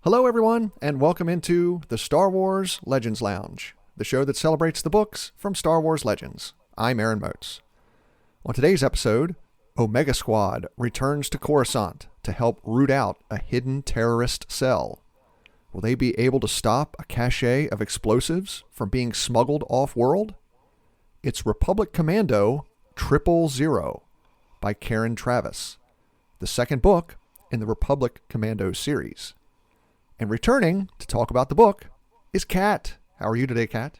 Hello, everyone, and welcome into the Star Wars Legends Lounge, the show that celebrates the books from Star Wars Legends. I'm Aaron Motes. On today's episode, Omega Squad returns to Coruscant to help root out a hidden terrorist cell. Will they be able to stop a cache of explosives from being smuggled off-world? It's Republic Commando 000 by Karen Travis, the second book in the Republic Commando series. And returning to talk about the book is Kat. How are you today, Kat?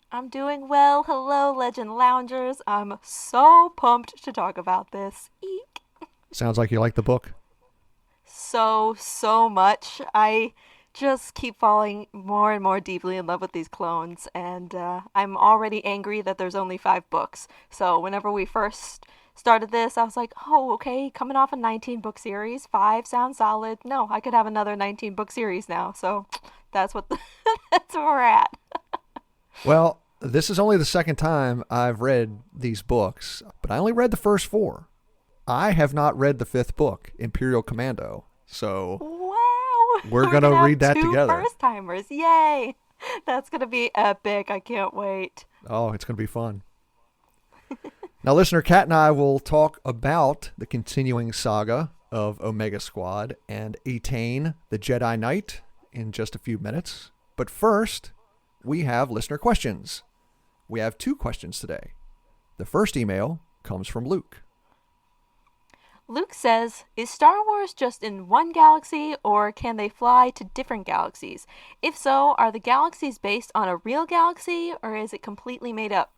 I'm doing well. Hello, Legend Loungers. I'm so pumped to talk about this. Eek. Sounds like you like the book. So much. I just keep falling more and more deeply in love with these clones, and I'm already angry that there's only 5 books. So whenever we first started this, I was like, oh, okay, coming off a 19-book series, 5 sounds solid. No, I could have another 19-book series now. So that's that's where we're at. Well, this is only the second time I've read these books, but I only read the first 4. I have not read the 5th book, Imperial Commando. So Wow. we're going to read that two together. First timers. Yay. That's going to be epic. I can't wait. Oh, it's going to be fun. Now, listener, Kat and I will talk about the continuing saga of Omega Squad and Etain, the Jedi Knight, in just a few minutes. But first, we have listener questions. We have 2 questions today. The first email comes from Luke. Luke says, is Star Wars just in one galaxy, or can they fly to different galaxies? If so, are the galaxies based on a real galaxy, or is it completely made up?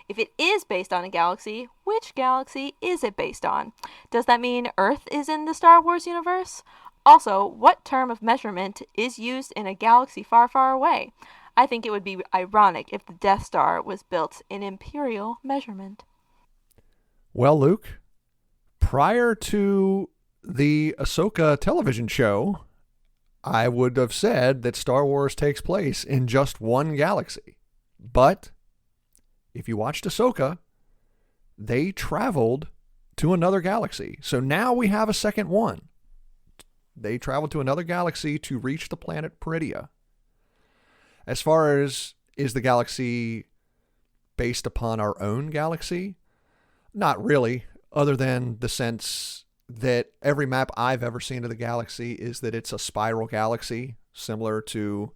If it is based on a galaxy, which galaxy is it based on? Does that mean Earth is in the Star Wars universe? Also, what term of measurement is used in a galaxy far, far away? I think it would be ironic if the Death Star was built in imperial measurement. Well, Luke, prior to the Ahsoka television show, I would have said that Star Wars takes place in just one galaxy. But if you watched Ahsoka, they traveled to another galaxy. So now we have a second one. They traveled to another galaxy to reach the planet Peridia. As far as, is the galaxy based upon our own galaxy? Not really, other than the sense that every map I've ever seen of the galaxy is that it's a spiral galaxy, similar to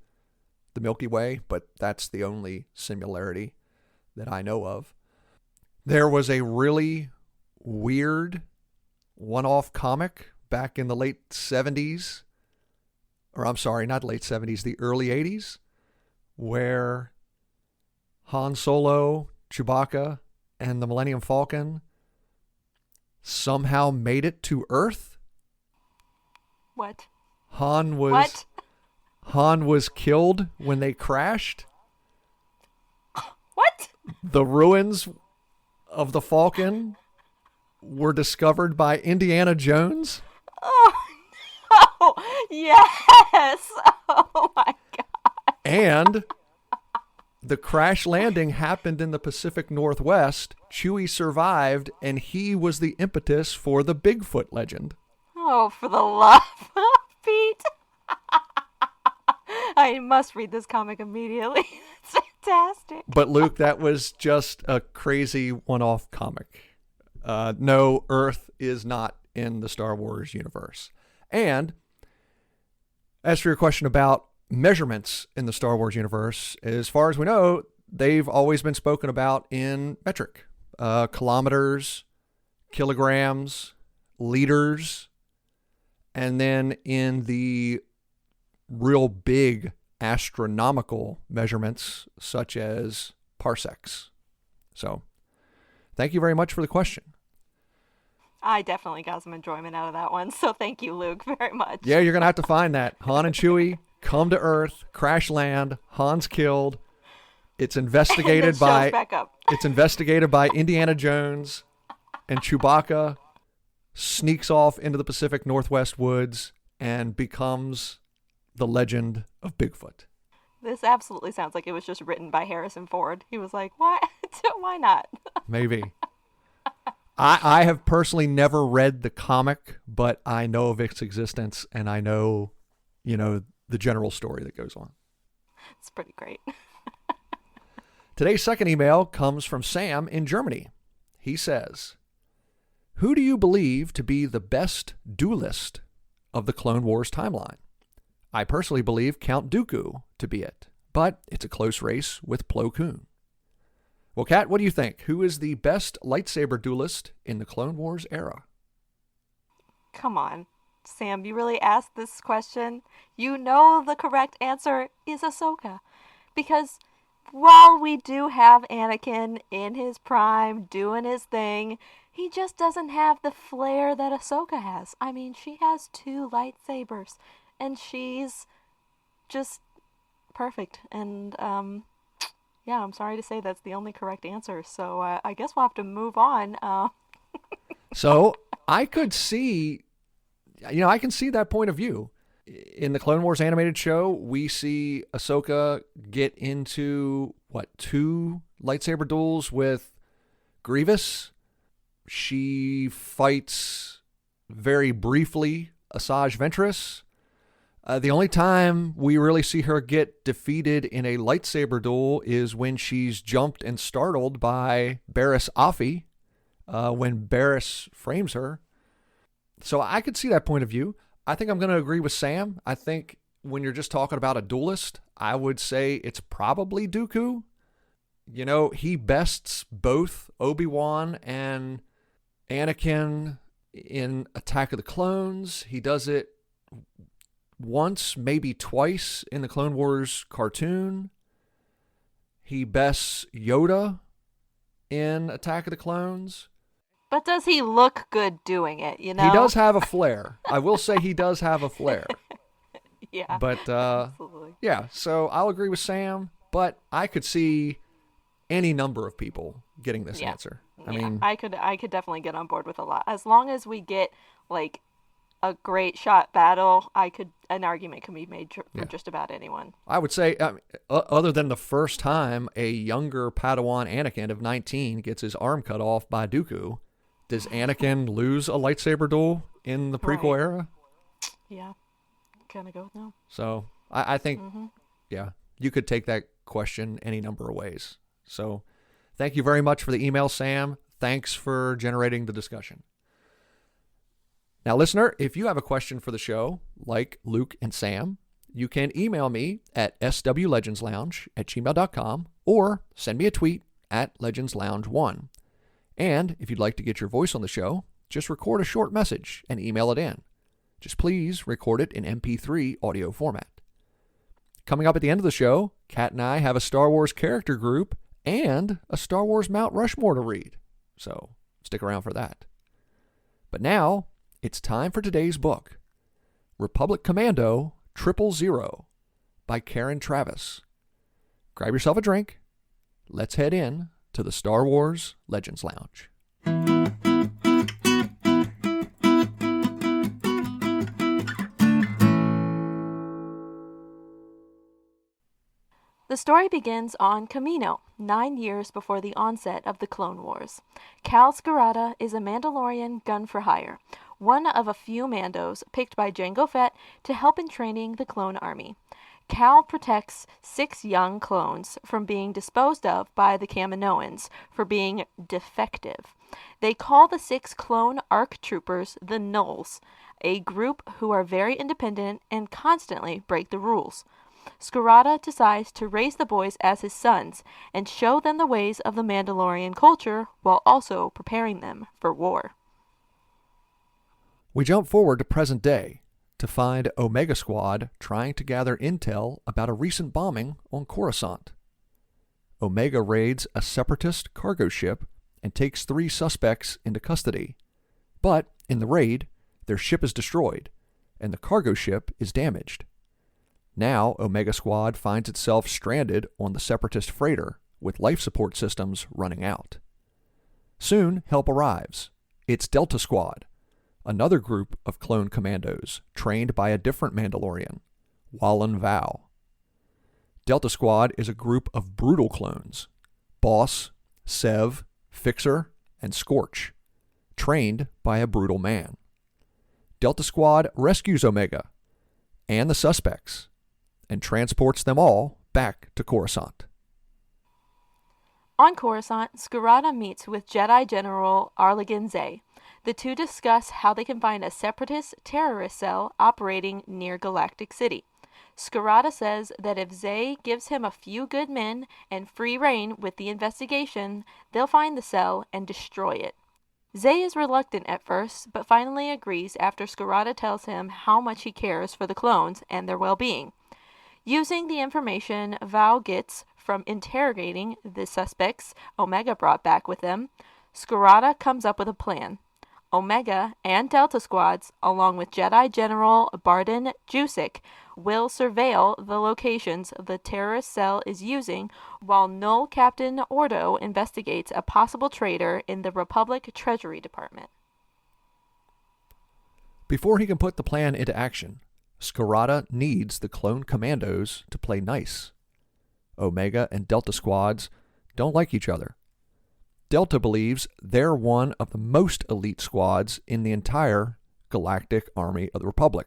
the Milky Way, but that's the only similarity that I know of. There was a really weird one-off comic back in the late 70s, or I'm sorry, not late 70s, the early 80s, where Han Solo, Chewbacca, and the Millennium Falcon somehow made it to Earth. What? Han What? was killed when they crashed. What? The ruins of the Falcon were discovered by Indiana Jones. Oh, no. Yes. Oh, my God. And the crash landing happened in the Pacific Northwest. Chewie survived, and he was the impetus for the Bigfoot legend. Oh, for the love of Pete. I must read this comic immediately. It's fantastic. But Luke, that was just a crazy one-off comic. No, Earth is not in the Star Wars universe. And as for your question about measurements in the Star Wars universe, as far as we know, they've always been spoken about in metric. Kilometers, kilograms, liters, and then in the real big astronomical measurements such as parsecs. So, thank you very much for the question. I definitely got some enjoyment out of that one, so thank you, Luke, very much. Yeah, you're going to have to find that. Han and Chewie come to Earth, crash land, Han's killed. It's investigated by back up. It's investigated by Indiana Jones, and Chewbacca sneaks off into the Pacific Northwest woods and becomes the legend of Bigfoot. This absolutely sounds like it was just written by Harrison Ford. He was like, why? Why not? Maybe. I have personally never read the comic, but I know of its existence, and I know, the general story that goes on. It's pretty great. Today's second email comes from Sam in Germany. He says, who do you believe to be the best duelist of the Clone Wars timeline? I personally believe Count Dooku to be it, but it's a close race with Plo Koon. Well, Kat, what do you think? Who is the best lightsaber duelist in the Clone Wars era? Come on, Sam, you really asked this question? You know the correct answer is Ahsoka. Because while we do have Anakin in his prime doing his thing, he just doesn't have the flair that Ahsoka has. I mean, she has 2 lightsabers, and she's just perfect. And, yeah, I'm sorry to say that's the only correct answer. So I guess we'll have to move on. So I could see, I can see that point of view. In the Clone Wars animated show, we see Ahsoka get into, 2 lightsaber duels with Grievous. She fights very briefly Asajj Ventress. The only time we really see her get defeated in a lightsaber duel is when she's jumped and startled by Barriss Offee, when Barriss frames her. So I could see that point of view. I think I'm going to agree with Sam. I think when you're just talking about a duelist, I would say it's probably Dooku. He bests both Obi-Wan and Anakin in Attack of the Clones. He does it once, maybe twice in the Clone Wars cartoon. He bests Yoda in Attack of the Clones. But does he look good doing it, He does have a flair. I will say he does have a flair. Yeah. But, absolutely. Yeah, so I'll agree with Sam, but I could see any number of people getting this answer. I mean, I could definitely get on board with a lot. As long as we get, a great shot battle, an argument can be made for just about anyone. I would say, other than the first time a younger Padawan Anakin of 19 gets his arm cut off by Dooku, does Anakin lose a lightsaber duel in the prequel era? Yeah, kind of go with no. So I think, you could take that question any number of ways. So thank you very much for the email, Sam. Thanks for generating the discussion. Now, listener, if you have a question for the show, like Luke and Sam, you can email me at swlegendslounge@gmail.com or send me a tweet at legendslounge1. And if you'd like to get your voice on the show, just record a short message and email it in. Just please record it in MP3 audio format. Coming up at the end of the show, Kat and I have a Star Wars character group and a Star Wars Mount Rushmore to read. So stick around for that. But now, it's time for today's book, Republic Commando 000 by Karen Travis. Grab yourself a drink. Let's head in to the Star Wars Legends Lounge. The story begins on Commando, 9 years before the onset of the Clone Wars. Cal Skirata is a Mandalorian gun for hire, one of a few Mandos picked by Jango Fett to help in training the clone army. Cal protects 6 young clones from being disposed of by the Kaminoans for being defective. They call the 6 clone ARC troopers the Nulls, a group who are very independent and constantly break the rules. Skirata decides to raise the boys as his sons and show them the ways of the Mandalorian culture while also preparing them for war. We jump forward to present day to find Omega Squad trying to gather intel about a recent bombing on Coruscant. Omega raids a separatist cargo ship and takes 3 suspects into custody. But in the raid, their ship is destroyed and the cargo ship is damaged. Now, Omega Squad finds itself stranded on the Separatist freighter with life support systems running out. Soon, help arrives. It's Delta Squad, another group of clone commandos trained by a different Mandalorian, Wallen Val. Delta Squad is a group of brutal clones, Boss, Sev, Fixer, and Scorch, trained by a brutal man. Delta Squad rescues Omega and the suspects and transports them all back to Coruscant. On Coruscant, Skirata meets with Jedi General Arlegin Zay. The two discuss how they can find a separatist terrorist cell operating near Galactic City. Skirata says that if Zay gives him a few good men and free rein with the investigation, they'll find the cell and destroy it. Zay is reluctant at first, but finally agrees after Skirata tells him how much he cares for the clones and their well-being. Using the information Val gets from interrogating the suspects Omega brought back with them, Skirata comes up with a plan. Omega and Delta squads, along with Jedi General Barden Jusik, will surveil the locations the terrorist cell is using, while Null Captain Ordo investigates a possible traitor in the Republic Treasury Department. Before he can put the plan into action, Skirata needs the clone commandos to play nice. Omega and Delta squads don't like each other. Delta believes they're one of the most elite squads in the entire Galactic Army of the Republic,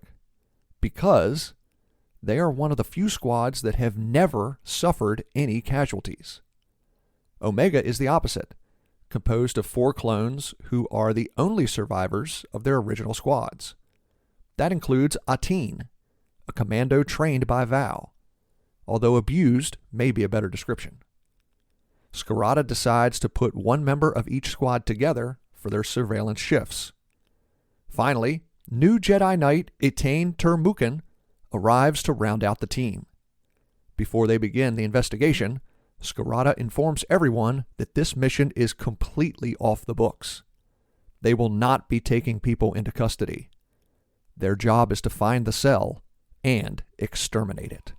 because they are one of the few squads that have never suffered any casualties. Omega is the opposite, composed of 4 clones who are the only survivors of their original squads. That includes Atine, a commando trained by Val, although abused may be a better description. Skirata decides to put one member of each squad together for their surveillance shifts. Finally, new Jedi Knight Etain Termukin arrives to round out the team. Before they begin the investigation, Skirata informs everyone that this mission is completely off the books. They will not be taking people into custody. Their job is to find the cell and exterminate it.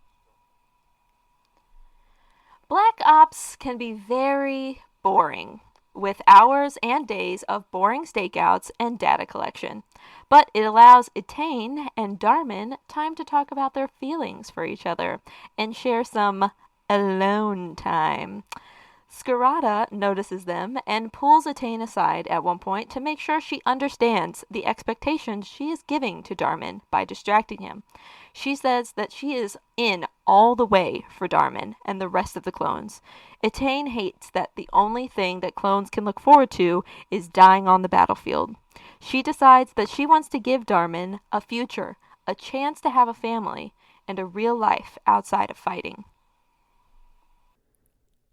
Black Ops can be very boring, with hours and days of boring stakeouts and data collection. But it allows Etain and Darman time to talk about their feelings for each other and share some alone time. Skirata notices them and pulls Etain aside at one point to make sure she understands the expectations she is giving to Darman by distracting him. She says that she is in all the way for Darman and the rest of the clones. Etain hates that the only thing that clones can look forward to is dying on the battlefield. She decides that she wants to give Darman a future, a chance to have a family, and a real life outside of fighting.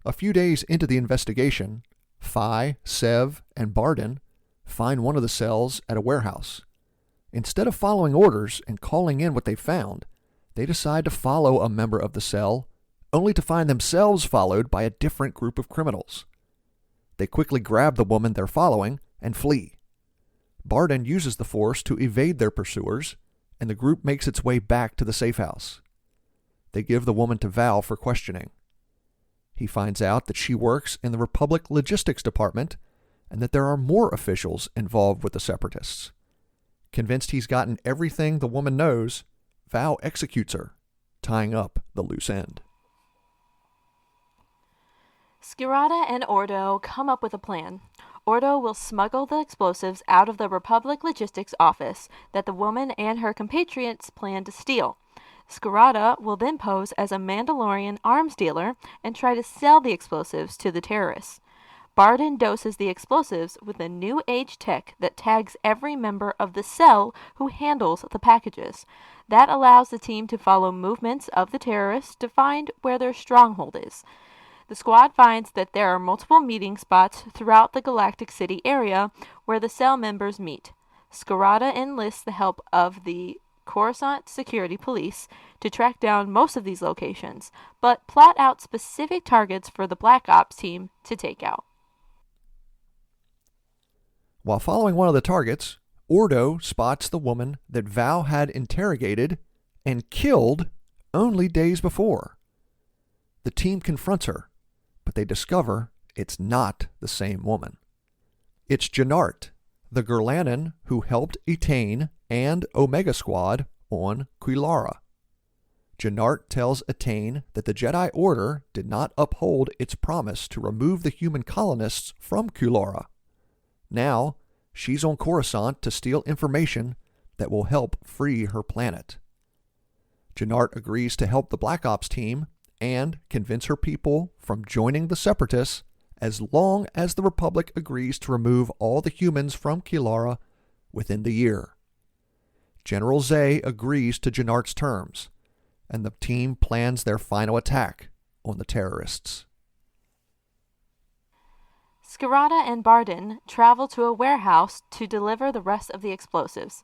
A few days into the investigation, Phi, Sev, and Barden find one of the cells at a warehouse. Instead of following orders and calling in what they found, they decide to follow a member of the cell, only to find themselves followed by a different group of criminals. They quickly grab the woman they're following and flee. Barden uses the Force to evade their pursuers, and the group makes its way back to the safe house. They give the woman to Val for questioning. He finds out that she works in the Republic Logistics Department and that there are more officials involved with the Separatists. Convinced he's gotten everything the woman knows, Val executes her, tying up the loose end. Skirata and Ordo come up with a plan. Ordo will smuggle the explosives out of the Republic Logistics office that the woman and her compatriots plan to steal. Skirata will then pose as a Mandalorian arms dealer and try to sell the explosives to the terrorists. Barden doses the explosives with a new age tech that tags every member of the cell who handles the packages. That allows the team to follow movements of the terrorists to find where their stronghold is. The squad finds that there are multiple meeting spots throughout the Galactic City area where the cell members meet. Skirata enlists the help of the Coruscant Security Police to track down most of these locations, but plot out specific targets for the Black Ops team to take out. While following one of the targets, Ordo spots the woman that Val had interrogated and killed only days before. The team confronts her, but they discover it's not the same woman. It's Jannart, the Gurlanin who helped Etain and Omega Squad on Quilara. Jannart tells Etain that the Jedi Order did not uphold its promise to remove the human colonists from Quilara. Now, she's on Coruscant to steal information that will help free her planet. Jannart agrees to help the Black Ops team and convince her people from joining the Separatists as long as the Republic agrees to remove all the humans from Kilara within the year. General Zay agrees to Jannart's terms, and the team plans their final attack on the terrorists. Skirata and Barden travel to a warehouse to deliver the rest of the explosives.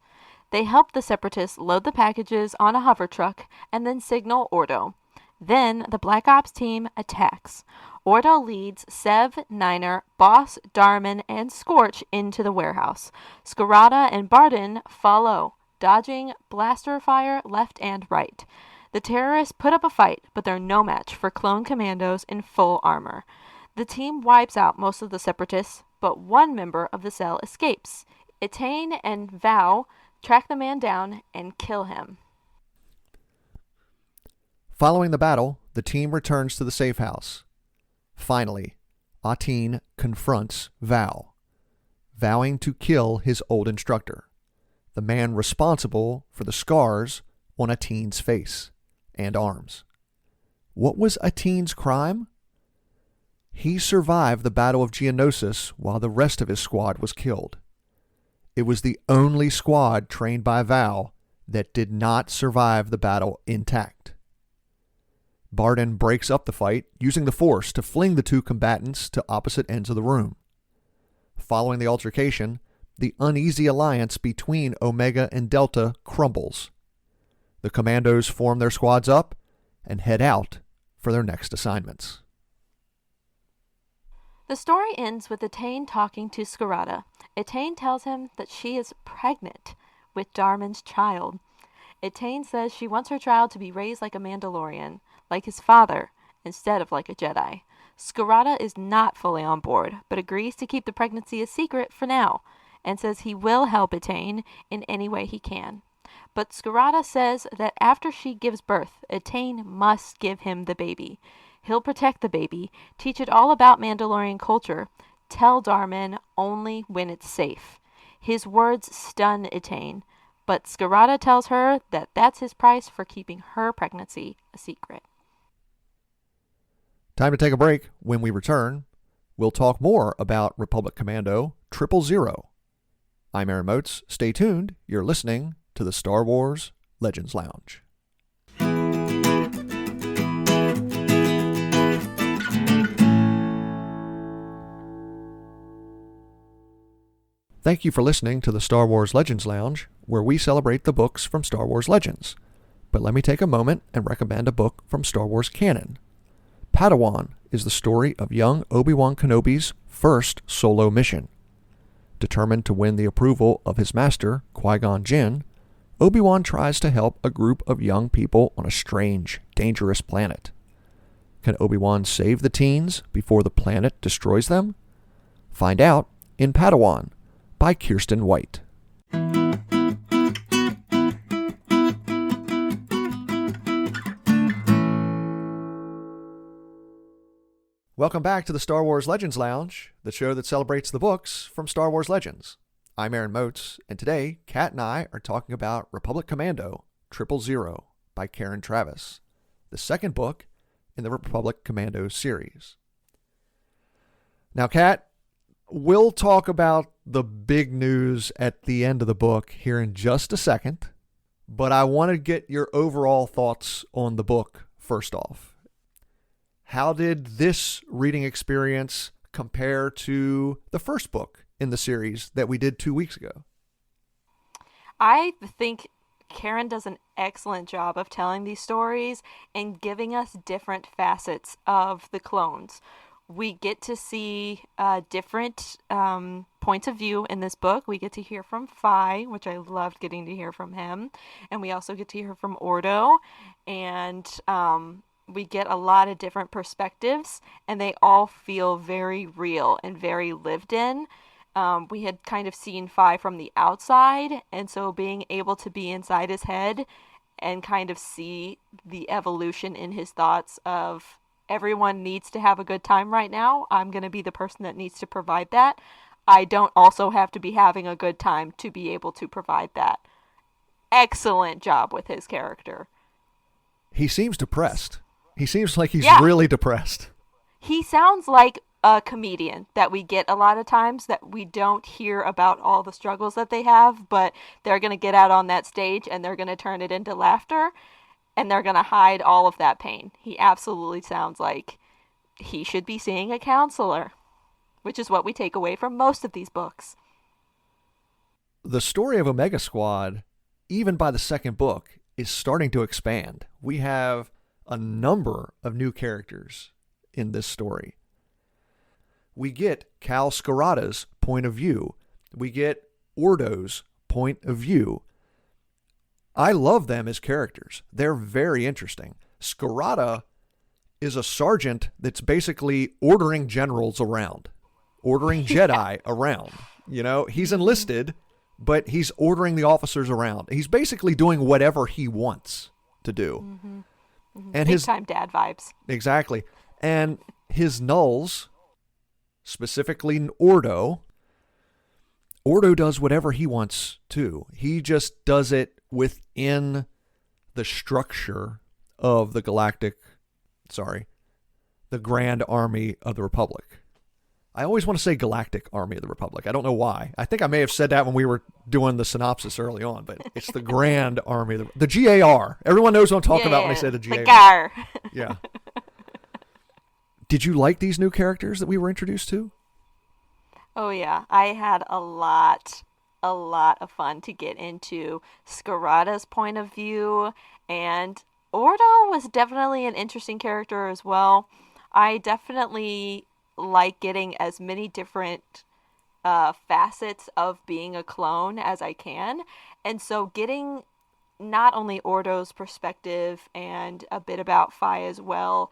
They help the Separatists load the packages on a hover truck and then signal Ordo. Then the Black Ops team attacks. Ordo leads Sev, Niner, Boss, Darman, and Scorch into the warehouse. Skirata and Barden follow, dodging blaster fire left and right. The terrorists put up a fight, but they're no match for clone commandos in full armor. The team wipes out most of the Separatists, but one member of the cell escapes. Etain and Vow track the man down and kill him. Following the battle, the team returns to the safe house. Finally, Etain confronts Vow, vowing to kill his old instructor, the man responsible for the scars on Etain's face and arms. What was Etain's crime? He survived the Battle of Geonosis while the rest of his squad was killed. It was the only squad trained by Vow that did not survive the battle intact. Barden breaks up the fight, using the Force to fling the two combatants to opposite ends of the room. Following the altercation, the uneasy alliance between Omega and Delta crumbles. The Commandos form their squads up and head out for their next assignments. The story ends with Etain talking to Skirata. Etain tells him that she is pregnant with Darman's child. Etain says she wants her child to be raised like a Mandalorian, like his father, instead of like a Jedi. Skirata is not fully on board, but agrees to keep the pregnancy a secret for now, and says he will help Etain in any way he can. But Skirata says that after she gives birth, Etain must give him the baby. He'll protect the baby, teach it all about Mandalorian culture, tell Darman only when it's safe. His words stun Etain, but Skirata tells her that that's his price for keeping her pregnancy a secret. Time to take a break. When we return, we'll talk more about Republic Commando 000. I'm Aaron Moats. Stay tuned. You're listening to the Star Wars Legends Lounge. Thank you for listening to the Star Wars Legends Lounge, where we celebrate the books from Star Wars Legends. But let me take a moment and recommend a book from Star Wars canon. Padawan is the story of young Obi-Wan Kenobi's first solo mission. Determined to win the approval of his master, Qui-Gon Jinn, Obi-Wan tries to help a group of young people on a strange, dangerous planet. Can Obi-Wan save the teens before the planet destroys them? Find out in Padawan by Kirsten White. Welcome back to the Star Wars Legends Lounge, the show that celebrates the books from Star Wars Legends. I'm Aaron Moats, and today, Kat and I are talking about Republic Commando 000 by Karen Travis, the second book in the Republic Commando series. Now, Kat, we'll talk about the big news at the end of the book here in just a second, but I want to get your overall thoughts on the book first off. How did this reading experience compare to the first book in the series that we did 2 weeks ago? I think Karen does an excellent job of telling these stories and giving us different facets of the clones. We get to see different points of view in this book. We get to hear from Phi, which I loved getting to hear from him. And we also get to hear from Ordo. And we get a lot of different perspectives, and they all feel very real and very lived in. We had kind of seen Phi from the outside, and so being able to be inside his head and kind of see the evolution in his thoughts of everyone needs to have a good time right now. I'm going to be the person that needs to provide that. I don't also have to be having a good time to be able to provide that. Excellent job with his character. He seems depressed. He seems like he's Yeah, really depressed. he sounds like a comedian that we get a lot of times that we don't hear about all the struggles that they have, but they're going to get out on that stage and they're going to turn it into laughter and they're going to hide all of that pain. He absolutely sounds like he should be seeing a counselor, which is what we take away from most of these books. The story of Omega Squad, even by the second book, is starting to expand. We have a number of new characters in this story. We get Cal Scarata's point of view. We get Ordo's point of view. I love them as characters. They're very interesting. Scarata is a sergeant that's basically ordering generals around, ordering Jedi around. You know, he's enlisted, but he's ordering the officers around. He's basically doing whatever he wants to do. Mm-hmm. Mm-hmm. And Big time dad vibes. Exactly. And his nulls, specifically Ordo does whatever he wants to. He just does it within the structure of the the Grand Army of the Republic. I always want to say Galactic Army of the Republic. I don't know why. I think I may have said that when we were doing the synopsis early on, but it's the Grand Army of the GAR. Everyone knows what I'm talking about when I say the GAR. The GAR. Yeah. Did you like these new characters that we were introduced to? Oh yeah, I had a lot of fun to get into Scarata's point of view, and Ordo was definitely an interesting character as well. I definitely like getting as many different facets of being a clone as I can, and so getting not only Ordo's perspective and a bit about Phi as well,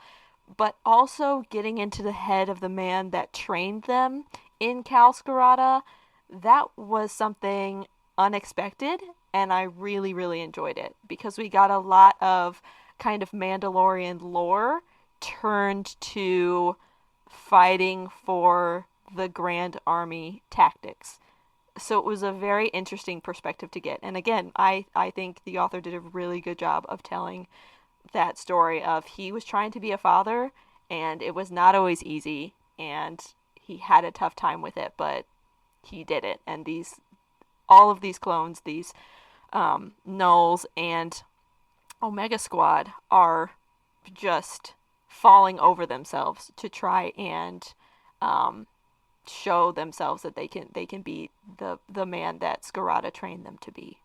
but also getting into the head of the man that trained them in Cal Scarata, that was something unexpected, and I really, really enjoyed it because we got a lot of kind of Mandalorian lore turned to fighting for the Grand Army tactics. So it was a very interesting perspective to get. And again, I think the author did a really good job of telling that story of he was trying to be a father and it was not always easy and he had a tough time with it, but he did it. And all of these clones, these Nulls and Omega Squad are just falling over themselves to try and show themselves that they can be the man that Scarata trained them to be.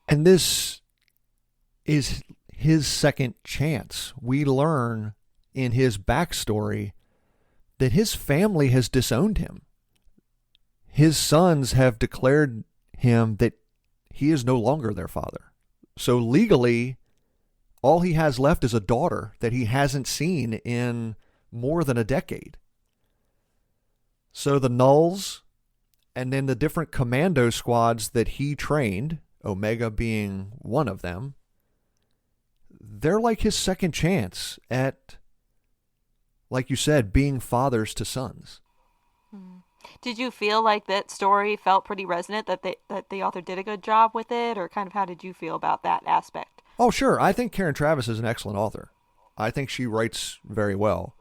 And this is his second chance. We learn in his backstory that his family has disowned him. His sons have declared him that he is no longer their father. So legally, all he has left is a daughter that he hasn't seen in more than a decade. So the Nulls and then the different commando squads that he trained, Omega being one of them, they're like his second chance at, like you said, being fathers to sons. Did you feel like that story felt pretty resonant, that the author did a good job with it, or kind of how did you feel about that aspect? Oh, sure. I think Karen Traviss is an excellent author. I think she writes very well.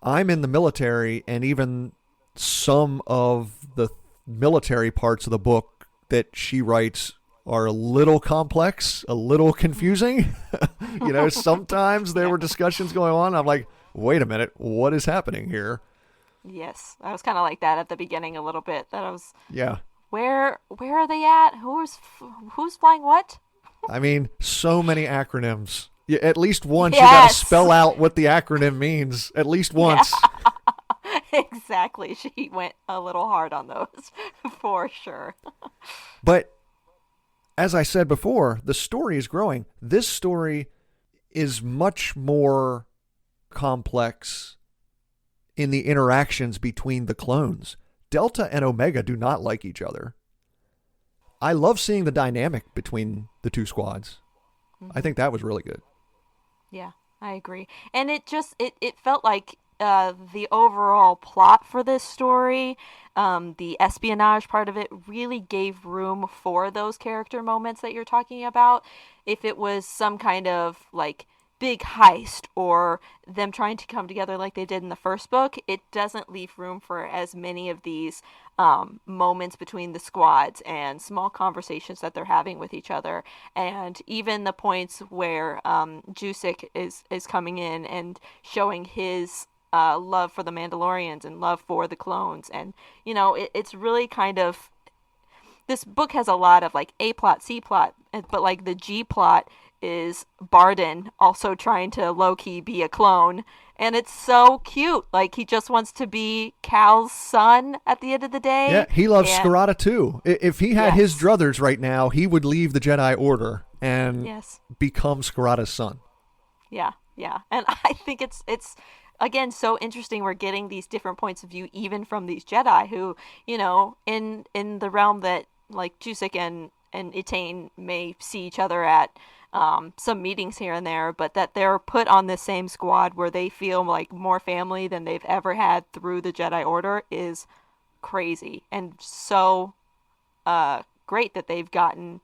I'm in the military, and even some of the military parts of the book that she writes are a little complex, a little confusing. Sometimes there were discussions going on. I'm like, wait a minute, what is happening here? Yes, I was kind of like that at the beginning a little bit. That I was, yeah. Where are they at? Who's flying what? I mean, so many acronyms. At least once Yes. You got to spell out what the acronym means. At least once. Yeah. Exactly. She went a little hard on those for sure. But as I said before, the story is growing. This story is much more complex in the interactions between the clones. Delta and Omega do not like each other. I love seeing the dynamic between the two squads. Mm-hmm. I think that was really good. Yeah, I agree. And it felt like the overall plot for this story, the espionage part of it, really gave room for those character moments that you're talking about. If it was some kind of like big heist or them trying to come together like they did in the first book, it doesn't leave room for as many of these moments between the squads and small conversations that they're having with each other, and even the points where Jusik is coming in and showing his love for the Mandalorians and love for the clones, and it's really kind of, this book has a lot of like A plot, C plot, but like the G plot is Barden also trying to low key be a clone. And it's so cute. Like, he just wants to be Cal's son at the end of the Yeah, day. he loves And Scarata too. If he had his yes. druthers right now, he would leave the Jedi Order and Yes. become Scarata's son. Yeah. Yeah. And I think it's again so interesting we're getting these different points of view even from these Jedi who, in the realm that like Jusik and Etain may see each other at some meetings here and there, but that they're put on the same squad where they feel like more family than they've ever had through the Jedi Order is crazy, and so great that they've gotten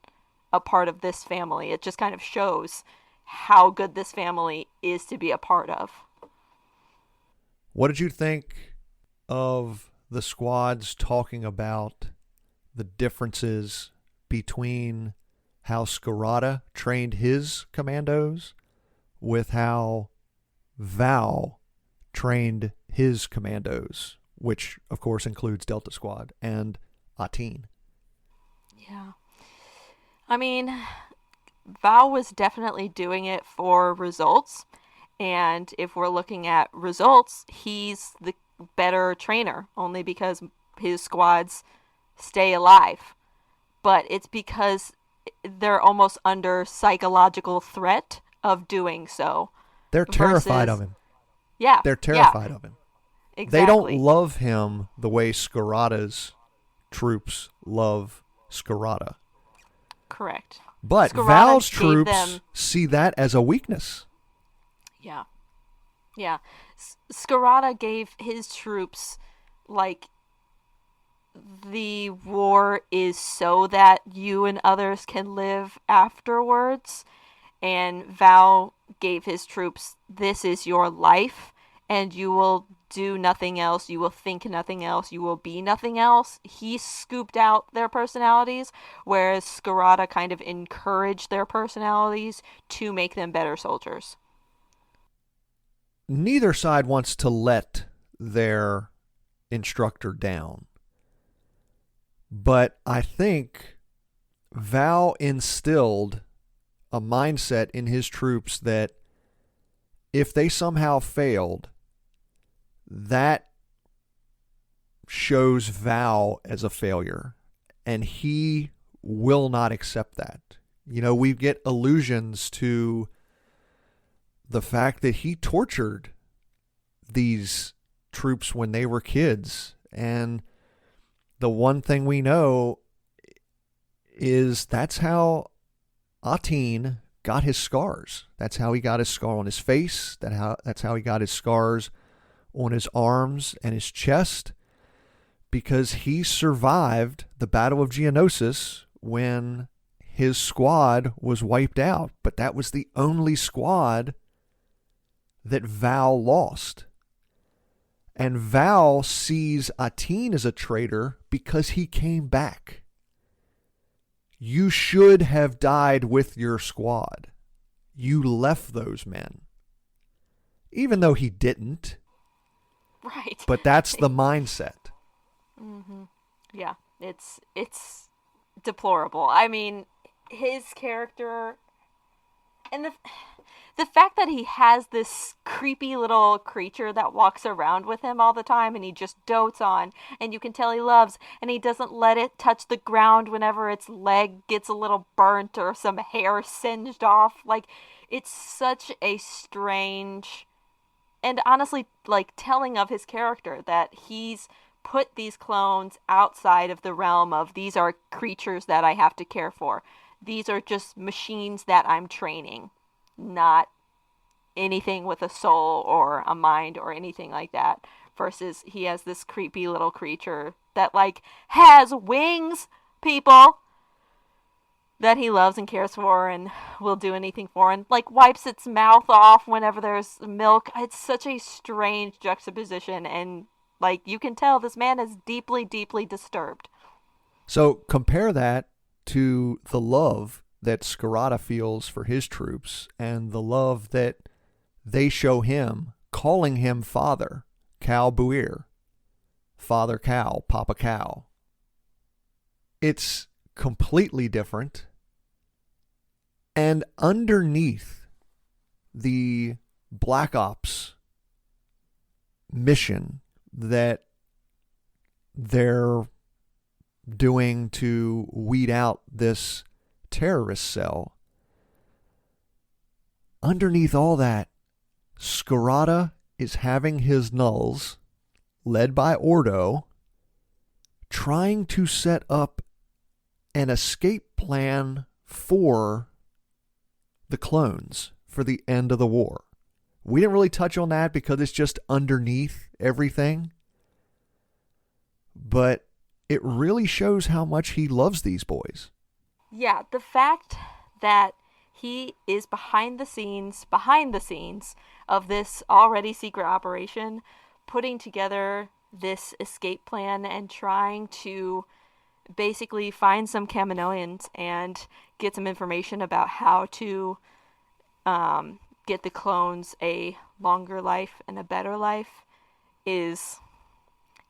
a part of this family. It just kind of shows how good this family is to be a part of. What did you think of the squads talking about the differences between how Scarata trained his commandos with how Val trained his commandos, which of course includes Delta Squad and Ateen? Yeah. I mean, Val was definitely doing it for results. And if we're looking at results, he's the better trainer only because his squads stay alive. But it's because they're almost under psychological threat of doing so. They're terrified of Versus, him. yeah, They're yeah, terrified of him. They don't exactly. love him the way Scarata's troops love Scarata. Correct. But Scarata Val's gave troops them, see that as a weakness. yeah, yeah. Scarata gave his troops, like, the war is so that you and others can live afterwards. And Val gave his troops, this is your life, and you will do nothing else, you will think nothing else, you will be nothing else. He scooped out their personalities, whereas Scarata kind of encouraged their personalities to make them better soldiers. Neither side wants to let their instructor down. But I think Val instilled a mindset in his troops that if they somehow failed, that shows Val as a failure. And he will not accept that. We get allusions to the fact that he tortured these troops when they were kids. And the one thing we know is that's how Ateen got his scars. That's how he got his scar on his face. That's how he got his scars on his arms and his chest, because he survived the Battle of Geonosis when his squad was wiped out. But that was the only squad that Val lost. And Val sees Ateen as a traitor because he came back. You should have died with your squad. You left those men. Even though he didn't. Right. But that's the mindset. Mm-hmm. Yeah, it's deplorable. I mean, his character and the fact that he has this creepy little creature that walks around with him all the time and he just dotes on, and you can tell he loves, and he doesn't let it touch the ground whenever its leg gets a little burnt or some hair singed off. Like, it's such a strange and honestly, like, telling of his character that he's put these clones outside of the realm of these are creatures that I have to care for. These are just machines that I'm training, not anything with a soul or a mind or anything like that. Versus he has this creepy little creature that like has wings, people, that he loves and cares for and will do anything for, and like wipes its mouth off whenever there's milk. It's such a strange juxtaposition, and like you can tell this man is deeply, deeply disturbed. So compare that to the love that Scarata feels for his troops and the love that they show him, calling him Father, Cal Buir, Father Cal, Papa Cal. It's completely different. And underneath the Black Ops mission that they're doing to weed out this terrorist cell, underneath all that, Scarata is having his nulls, led by Ordo, trying to set up an escape plan for the clones for the end of the war. We didn't really touch on that because it's just underneath everything. But it really shows how much he loves these boys. Yeah, the fact that he is behind the scenes of this already secret operation, putting together this escape plan and trying to basically find some Kaminoans and get some information about how to get the clones a longer life and a better life is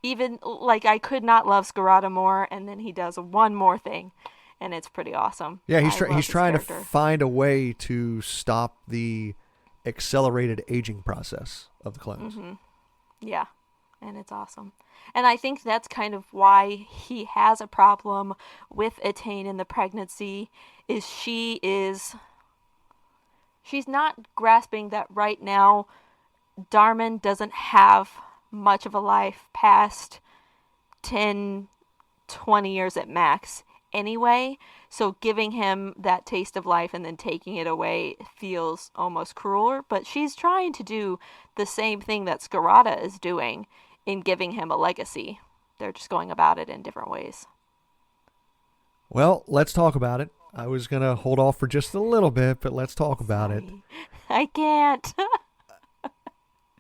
even like I could not love Scarata more, and then he does one more thing, and it's pretty awesome. Yeah, he's trying to find a way to stop the accelerated aging process of the clones. Mm-hmm. Yeah, and it's awesome. And I think that's kind of why he has a problem with Etain in the pregnancy, is she's not grasping that right now Darman doesn't have much of a life past 10, 20 years at max anyway. So giving him that taste of life and then taking it away feels almost crueler. But she's trying to do the same thing that Scarata is doing in giving him a legacy. They're just going about it in different ways. Well, let's talk about it. I was going to hold off for just a little bit, but let's talk about it. I can't.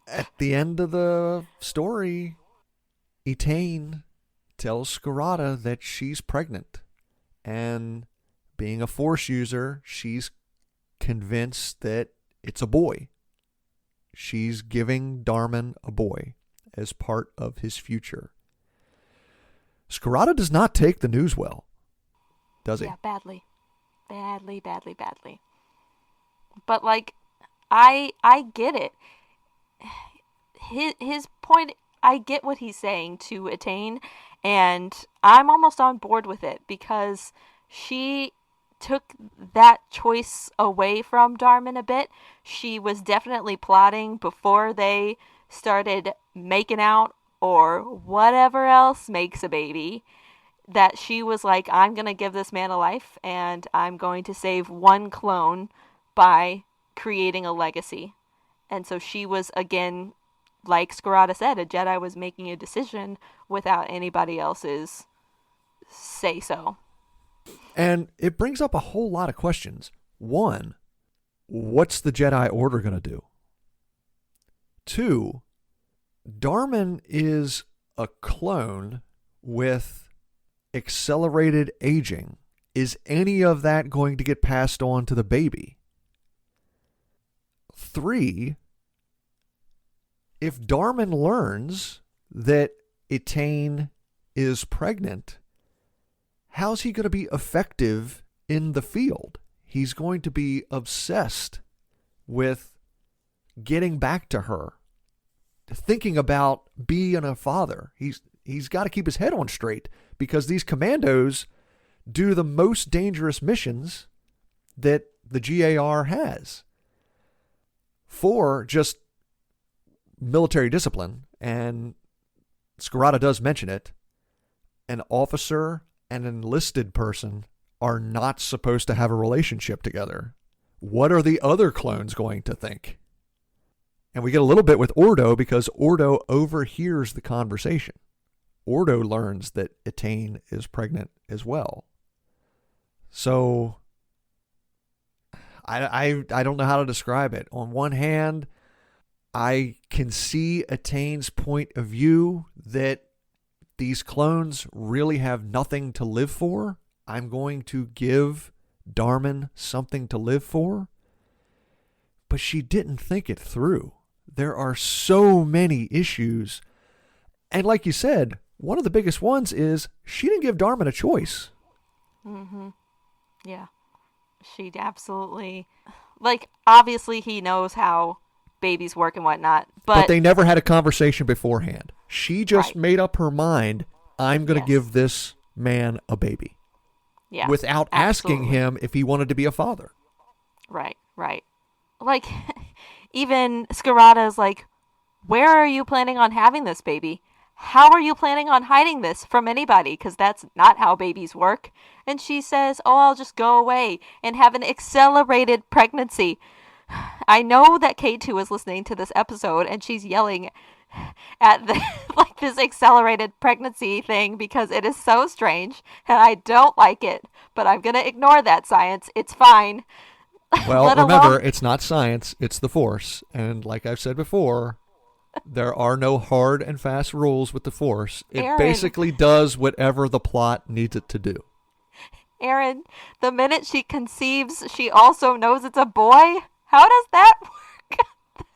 At the end of the story, Etain tells Scarata that she's pregnant. And being a Force user, she's convinced that it's a boy. She's giving Darman a boy as part of his future. Scarata does not take the news well, does he? Yeah, badly. Badly. But like, I get it. His point, I get what he's saying to Etain, and I'm almost on board with it because she took that choice away from Darman a bit. She was definitely plotting before they started making out or whatever else makes a baby, that she was like, I'm going to give this man a life and I'm going to save one clone by creating a legacy. And so she was, again, like Scarata said, a Jedi was making a decision without anybody else's say-so. And it brings up a whole lot of questions. One, what's the Jedi Order going to do? Two, Darman is a clone with accelerated aging. Is any of that going to get passed on to the baby? Three, if Darman learns that Etain is pregnant, how's he going to be effective in the field? He's going to be obsessed with getting back to her, thinking about being a father. He's got to keep his head on straight because these commandos do the most dangerous missions that the GAR has for just military discipline. And Scarata does mention it. An officer and an enlisted person are not supposed to have a relationship together. What are the other clones going to think? And we get a little bit with Ordo because Ordo overhears the conversation. Ordo learns that Etain is pregnant as well. So I don't know how to describe it. On one hand, I can see Etain's point of view that these clones really have nothing to live for. I'm going to give Darman something to live for. But she didn't think it through. There are so many issues. And like you said, one of the biggest ones is she didn't give Darman a choice. Mm-hmm. Yeah. She absolutely... Like, obviously he knows how babies work and whatnot, but they never had a conversation beforehand. She just made up her mind, I'm going to give this man a baby. Yeah. Without asking him if he wanted to be a father. Right. Like, even Scarata's like, where are you planning on having this baby? How are you planning on hiding this from anybody? Because that's not how babies work. And she says, oh, I'll just go away and have an accelerated pregnancy. I know that K2 is listening to this episode and she's yelling at the like this accelerated pregnancy thing because it is so strange and I don't like it. But I'm going to ignore that science. It's fine. Well, remember, it's not science, it's the Force. And like I've said before, there are no hard and fast rules with the Force. It basically does whatever the plot needs it to do. Aaron, the minute she conceives, she also knows it's a boy? How does that work?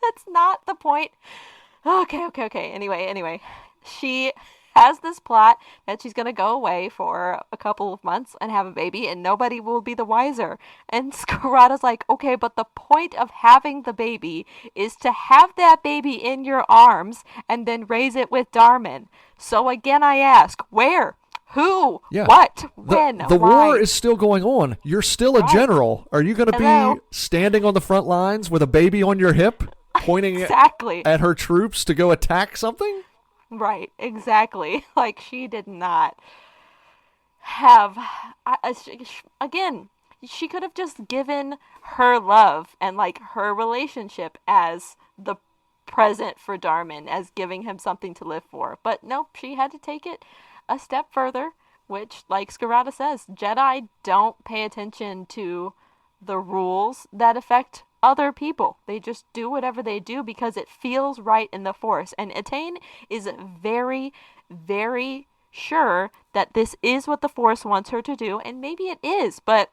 That's not the point. Okay. Anyway. She has this plot that she's going to go away for a couple of months and have a baby and nobody will be the wiser. And Scarata's like, okay, but the point of having the baby is to have that baby in your arms and then raise it with Darman. So again, I ask, where? Who? Yeah. What? When? The war is still going on. You're still a general. Are you going to be standing on the front lines with a baby on your hip, pointing at her troops to go attack something? Right, exactly. Like, she did not have... Again, she could have just given her love and, like, her relationship as the present for Darman, as giving him something to live for. But nope, she had to take it a step further, which, like Scarata says, Jedi don't pay attention to the rules that affect other people. They just do whatever they do because it feels right in the Force. And Etain is very, very sure that this is what the Force wants her to do, and maybe it is, but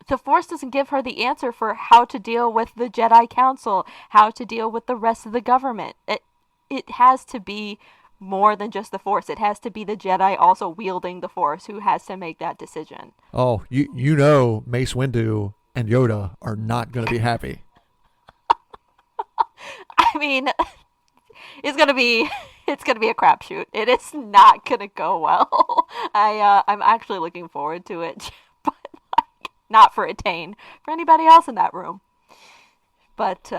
the Force doesn't give her the answer for how to deal with the Jedi Council, how to deal with the rest of the government. It has to be more than just the Force. It has to be the Jedi also wielding the Force who has to make that decision. Oh, you know Mace Windu and Yoda are not going to be happy. I mean, it's gonna be a crapshoot. It is not gonna go well. I'm actually looking forward to it, but like, not for Etain, for anybody else in that room. But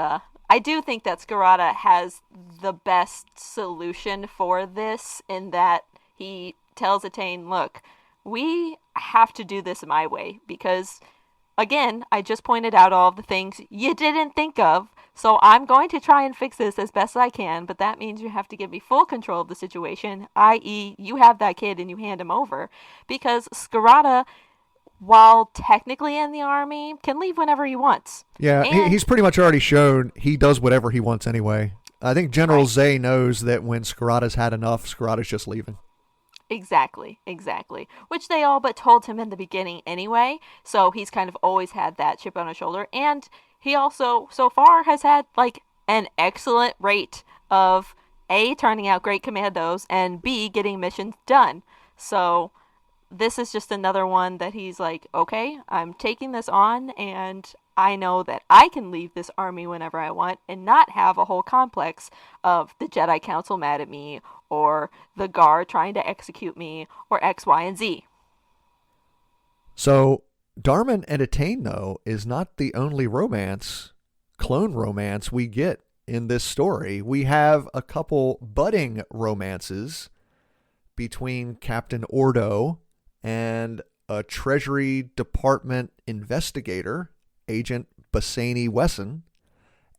I do think that Scarata has the best solution for this in that he tells Etain, look, we have to do this my way because, again, I just pointed out all of the things you didn't think of, so I'm going to try and fix this as best I can, but that means you have to give me full control of the situation, i.e. you have that kid and you hand him over, because Scarata, while technically in the army, can leave whenever he wants. Yeah, he's pretty much already shown he does whatever he wants anyway. I think General Zay knows that when Scarata's had enough, Scarata's just leaving. Exactly. Which they all but told him in the beginning anyway, so he's kind of always had that chip on his shoulder, and he also, so far, has had, like, an excellent rate of A, turning out great commandos, and B, getting missions done. So this is just another one that he's like, okay, I'm taking this on, and I know that I can leave this army whenever I want and not have a whole complex of the Jedi Council mad at me, or the Gar trying to execute me, or X, Y, and Z. So Darman and Etain, though, is not the only clone romance we get in this story. We have a couple budding romances between Captain Ordo and a Treasury Department investigator, Agent Bassani Wesson,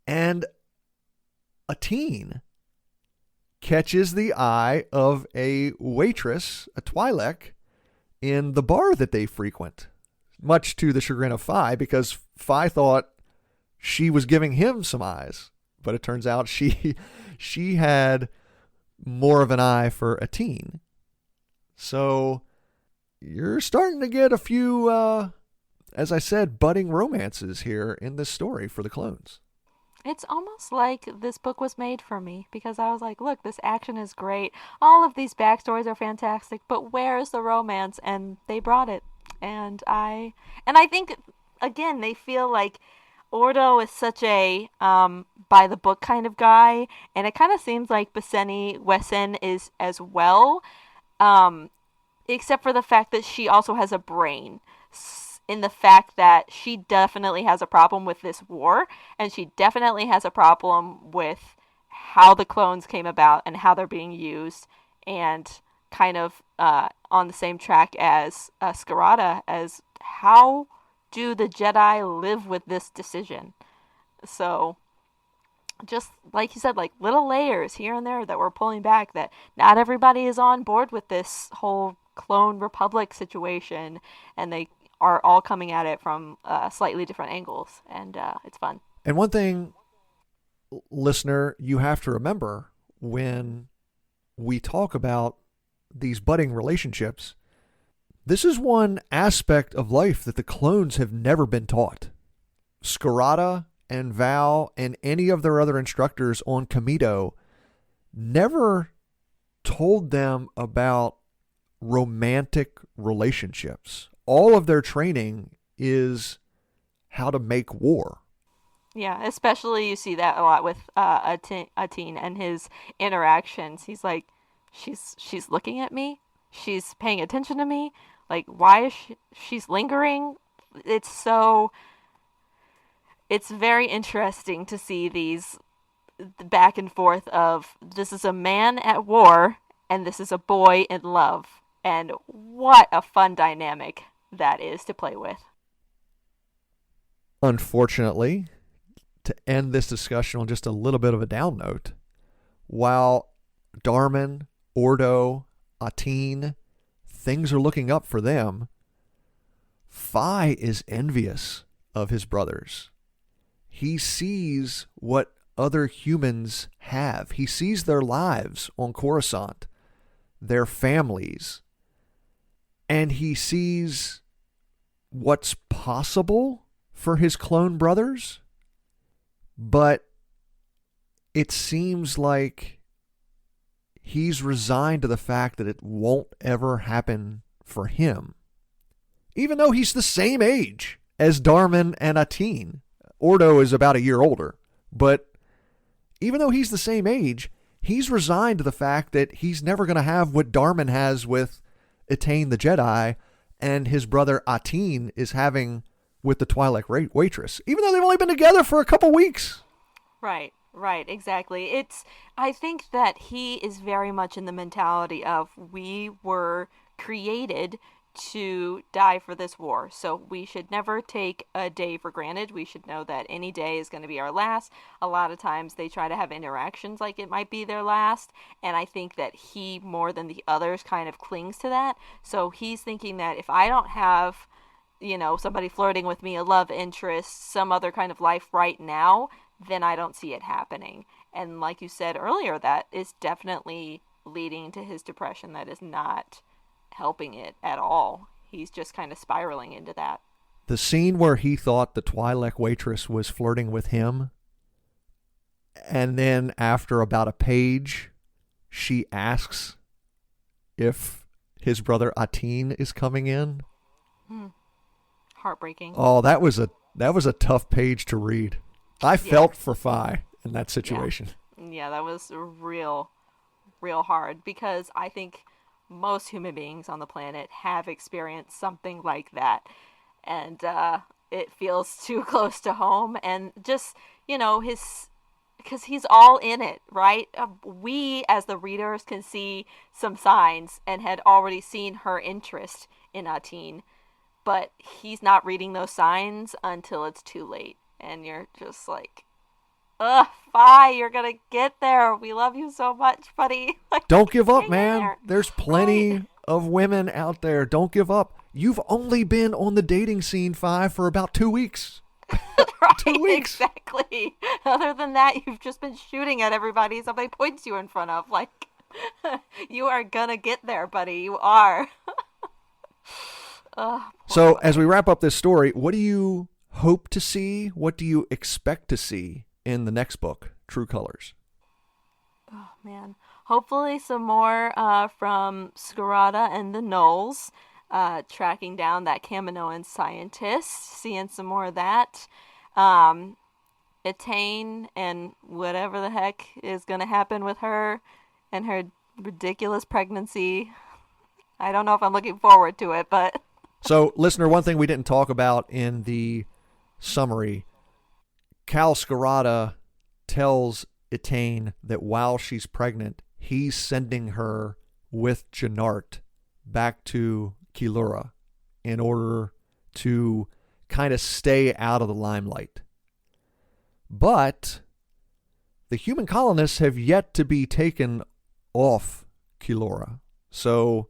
and a teen catches the eye of a waitress, a Twi'lek, in the bar that they frequent, much to the chagrin of Fi, because Fi thought she was giving him some eyes, but it turns out she had more of an eye for a teen. So you're starting to get a few, as I said, budding romances here in this story for the clones. It's almost like this book was made for me because I was like, look, this action is great. All of these backstories are fantastic, but where's the romance? And they brought it. And I think again, they feel like Ordo is such a by the book kind of guy, and it kind of seems like Basseni Wesson is as well. Um, Except for the fact that she also has a brain, in the fact that she definitely has a problem with this war, and she definitely has a problem with how the clones came about and how they're being used, and kind of on the same track as Scarada, as how do the Jedi live with this decision. So just like you said, like little layers here and there that we're pulling back, that not everybody is on board with this whole clone republic situation, and they are all coming at it from slightly different angles, and it's fun. And one thing, listener, you have to remember when we talk about these budding relationships, this is one aspect of life that the clones have never been taught. Scarada and Val and any of their other instructors on Commando never told them about romantic relationships. All of their training is how to make war. Yeah, especially you see that a lot with Atin and his interactions. He's like, she's looking at me, she's paying attention to me. Like, why is she's lingering? It's so it's very interesting to see these back and forth of this is a man at war and this is a boy in love, and what a fun dynamic that is to play with. Unfortunately, to end this discussion on just a little bit of a down note, while Darman, Ordo, Atin, things are looking up for them, Fi is envious of his brothers. He sees what other humans have. He sees their lives on Coruscant, their families, and he sees what's possible for his clone brothers, but it seems like he's resigned to the fact that it won't ever happen for him, even though he's the same age as Darman and Atin. Ordo is about a year older, but even though he's the same age, he's resigned to the fact that he's never going to have what Darman has with Etain the Jedi, and his brother Atin is having with the Twi'lek waitress, even though they've only been together for a couple weeks. Right, right, exactly. I think that he is very much in the mentality of we were created to die for this war. So we should never take a day for granted. We should know that any day is going to be our last. A lot of times they try to have interactions like it might be their last. And I think that he, more than the others, kind of clings to that. So he's thinking that if I don't have, somebody flirting with me, a love interest, some other kind of life right now, then I don't see it happening. And like you said earlier, that is definitely leading to his depression. That is not helping it at all. He's just kind of spiraling into that. The scene where he thought the Twi'lek waitress was flirting with him, and then after about a page, she asks if his brother Atin is coming in. Heartbreaking. Oh, that was a tough page to read. I felt for Fi in that situation. Yeah, that was real hard, because I think most human beings on the planet have experienced something like that, and it feels too close to home. And just because he's all in it, right? We as the readers can see some signs and had already seen her interest in Atin, but he's not reading those signs until it's too late, and you're just like, Ugh, Fi, you're gonna get there. We love you so much, buddy. Like, Don't give up, hang in man. there. There's Right. plenty of women out there. Don't give up. You've only been on the dating scene, Five, for about 2 weeks. Right, 2 weeks. exactly. Other than that, you've just been shooting at everybody somebody points you in front of. Like, you are gonna get there, buddy. You are. Ugh, poor So, as boy. we wrap up this story, what do you hope to see? What do you expect to see in the next book, True Colors? Oh, man. Hopefully, some more from Scarada and the Knolls, tracking down that Kaminoan scientist, seeing some more of that. Um, Etain and whatever the heck is going to happen with her and her ridiculous pregnancy. I don't know if I'm looking forward to it, but So, listener, one thing we didn't talk about in the summary, Cal Scarada tells Etain that while she's pregnant, he's sending her with Janart back to Kilura in order to kind of stay out of the limelight. But the human colonists have yet to be taken off Kilura. So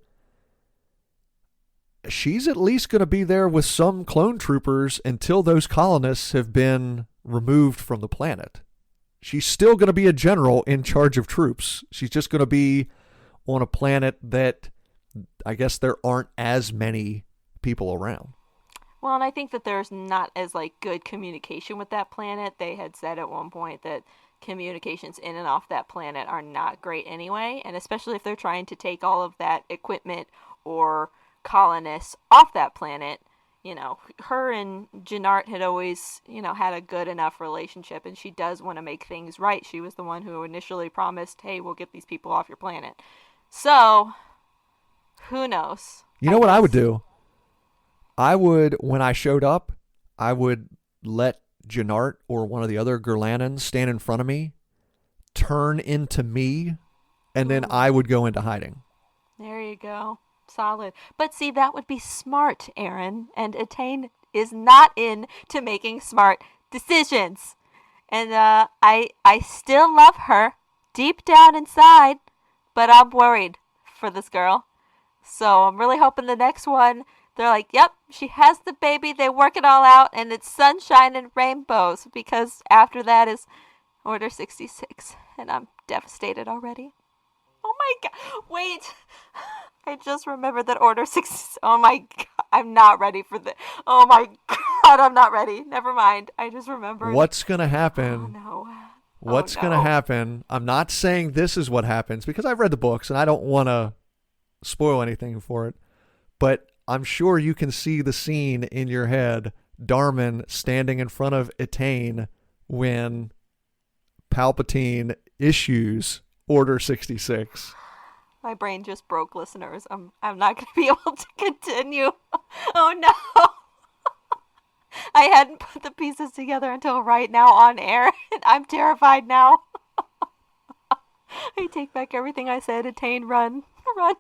she's at least going to be there with some clone troopers until those colonists have been removed from the planet. She's still going to be a general in charge of troops. She's just going to be on a planet that I guess there aren't as many people around. well, and I think that there's not as like good communication with that planet. They had said at one point that communications in and off that planet are not great anyway, and especially if they're trying to take all of that equipment or colonists off that planet. Her and Janart had always, had a good enough relationship, and she does want to make things right. She was the one who initially promised, hey, we'll get these people off your planet. So, who knows? You I know what I would guess. do? I would, when I showed up, I would let Janart or one of the other Gurlanans stand in front of me, turn into me, and then Ooh, I would go into hiding. there you go. Solid. But see, that would be smart, Aaron. And Attain is not into making smart decisions. And I still love her deep down inside, but I'm worried for this girl. So I'm really hoping the next one, they're like, yep, she has the baby. They work it all out, and it's sunshine and rainbows. Because after that is Order 66, and I'm devastated already. Oh my god! Wait, I just remembered that Order 66. Oh my god, I'm not ready for this. Oh my god, I'm not ready. Never mind. I just remembered. What's going to Oh happen? no. Oh What's going to no. happen? I'm not saying this is what happens because I've read the books and I don't want to spoil anything for it, but I'm sure you can see the scene in your head, Darman standing in front of Etain when Palpatine issues Order 66. My brain just broke, listeners. I'm not going to be able to continue. Oh no. I hadn't put the pieces together until right now on air, and I'm terrified now. I take back everything I said. Attain, run, run.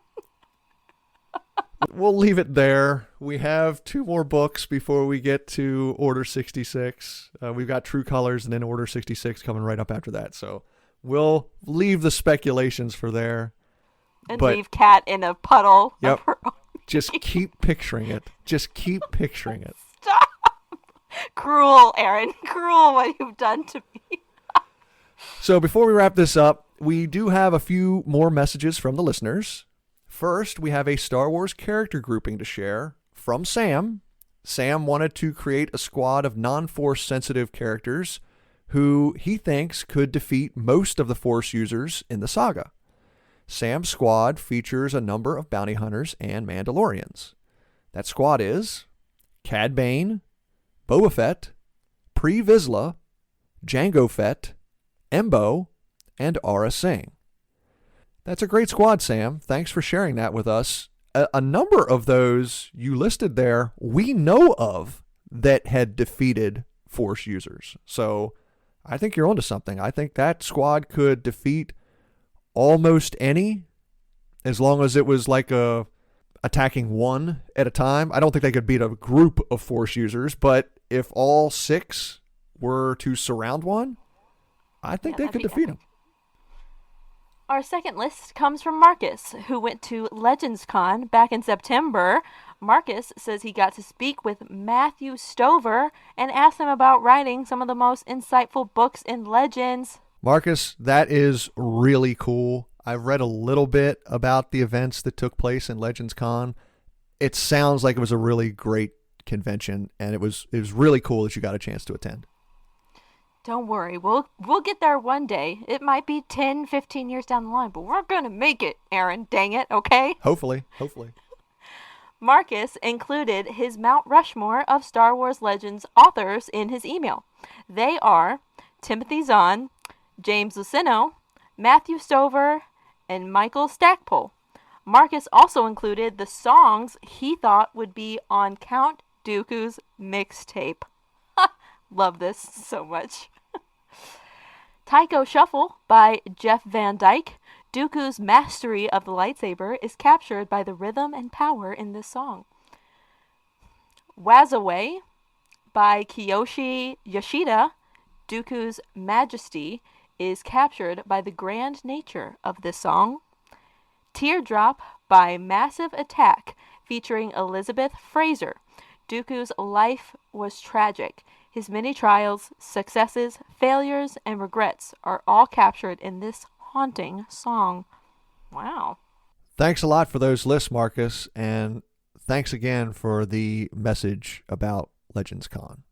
We'll leave it there. We have two more books before we get to Order 66. We've got True Colors and then Order 66 coming right up after that. So we'll leave the speculations for there. And But leave Kat in a puddle yep, of her own. just keep picturing it. Just keep picturing it. Stop. Cruel, Aaron. Cruel what you've done to me. So before we wrap this up, we do have a few more messages from the listeners. First, we have a Star Wars character grouping to share from Sam. Sam wanted to create a squad of non-Force sensitive characters who he thinks could defeat most of the Force users in the saga. Sam's squad features a number of bounty hunters and Mandalorians. That squad is Cad Bane, Boba Fett, Pre Vizsla, Jango Fett, Embo, and Aura Singh. That's a great squad, Sam. Thanks for sharing that with us. A number of those you listed there we know of that had defeated Force users. So I think you're onto something. I think that squad could defeat almost any, as long as it was like attacking one at a time. I don't think they could beat a group of Force users, but if all six were to surround one, I think Yeah, they that'd could be defeat epic. them. Our second list comes from Marcus, who went to Legends Con back in September. Marcus says he got to speak with Matthew Stover and asked him about writing some of the most insightful books in Legends. Marcus, that is really cool. I've read a little bit about the events that took place in Legends Con. It sounds like it was a really great convention, and it was really cool that you got a chance to attend. Don't worry, we'll get there one day. It might be 10, 15 years down the line, but we're gonna make it, Aaron. Dang it, okay? Hopefully. Marcus included his Mount Rushmore of Star Wars Legends authors in his email. They are Timothy Zahn, James Luceno, Matthew Stover, and Michael Stackpole. Marcus also included the songs he thought would be on Count Dooku's mixtape. Love this so much. Taiko Shuffle by Jeff Van Dyke. Dooku's mastery of the lightsaber is captured by the rhythm and power in this song. Wazaway by Kiyoshi Yoshida. Dooku's majesty is captured by the grand nature of this song. Teardrop by Massive Attack featuring Elizabeth Fraser. Dooku's life was tragic. His many trials, successes, failures, and regrets are all captured in this haunting song. Wow. Thanks a lot for those lists, Marcus, and thanks again for the message about Legends Con.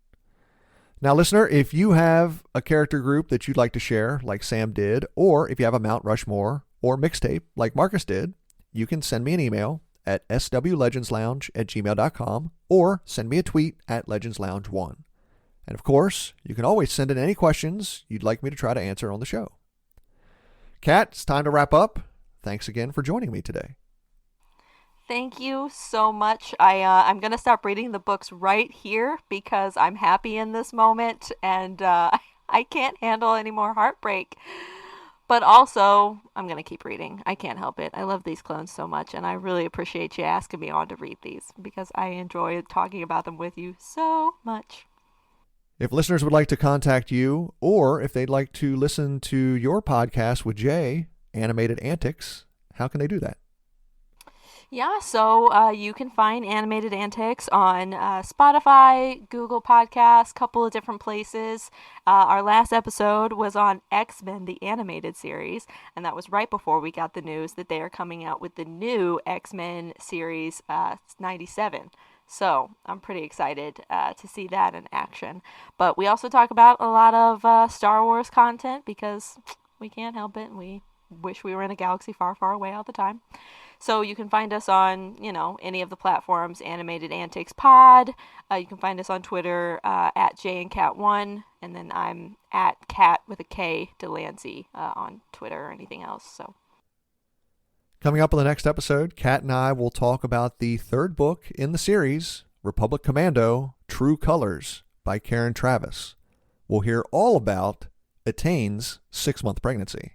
Now, listener, if you have a character group that you'd like to share, like Sam did, or if you have a Mount Rushmore or mixtape, like Marcus did, you can send me an email at swlegendslounge@gmail.com or send me a tweet at legendslounge1. And of course, you can always send in any questions you'd like me to try to answer on the show. Kat, it's time to wrap up. Thanks again for joining me today. Thank you so much. I'm going to stop reading the books right here because I'm happy in this moment and I can't handle any more heartbreak. But also, I'm going to keep reading. I can't help it. I love these clones so much, and I really appreciate you asking me on to read these because I enjoy talking about them with you so much. If listeners would like to contact you, or if they'd like to listen to your podcast with Jay, Animated Antics, how can they do that? Yeah, so you can find Animated Antics on Spotify, Google Podcasts, a couple of different places. Our last episode was on X-Men, the animated series, and that was right before we got the news that they are coming out with the new X-Men series 97. So I'm pretty excited to see that in action. But we also talk about a lot of Star Wars content because we can't help it. We wish we were in a galaxy far, far away all the time. So you can find us on, any of the platforms, Animated Antics Pod. You can find us on Twitter at JandCat1, and then I'm at Cat with a K Delancey on Twitter or anything else. So. Coming up on the next episode, Kat and I will talk about the third book in the series, Republic Commando, True Colors by Karen Travis. We'll hear all about Etaine's 6-month pregnancy.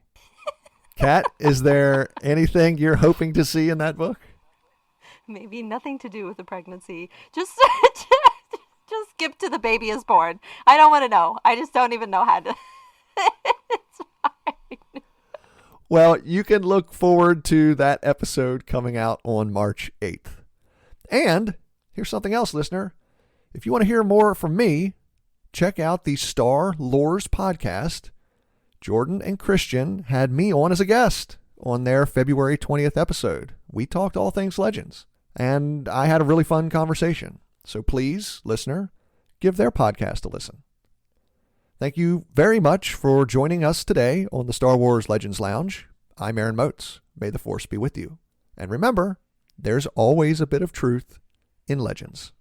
Kat, is there anything you're hoping to see in that book? Maybe nothing to do with the pregnancy. Just skip to the baby is born. I don't want to know. I just don't even know how to. It's fine. Well, you can look forward to that episode coming out on March 8th. And here's something else, listener. If you want to hear more from me, check out the Star Lores podcast. Jordan and Christian had me on as a guest on their February 20th episode. We talked all things Legends, and I had a really fun conversation. So please, listener, give their podcast a listen. Thank you very much for joining us today on the Star Wars Legends Lounge. I'm Aaron Moats. May the Force be with you. And remember, there's always a bit of truth in Legends.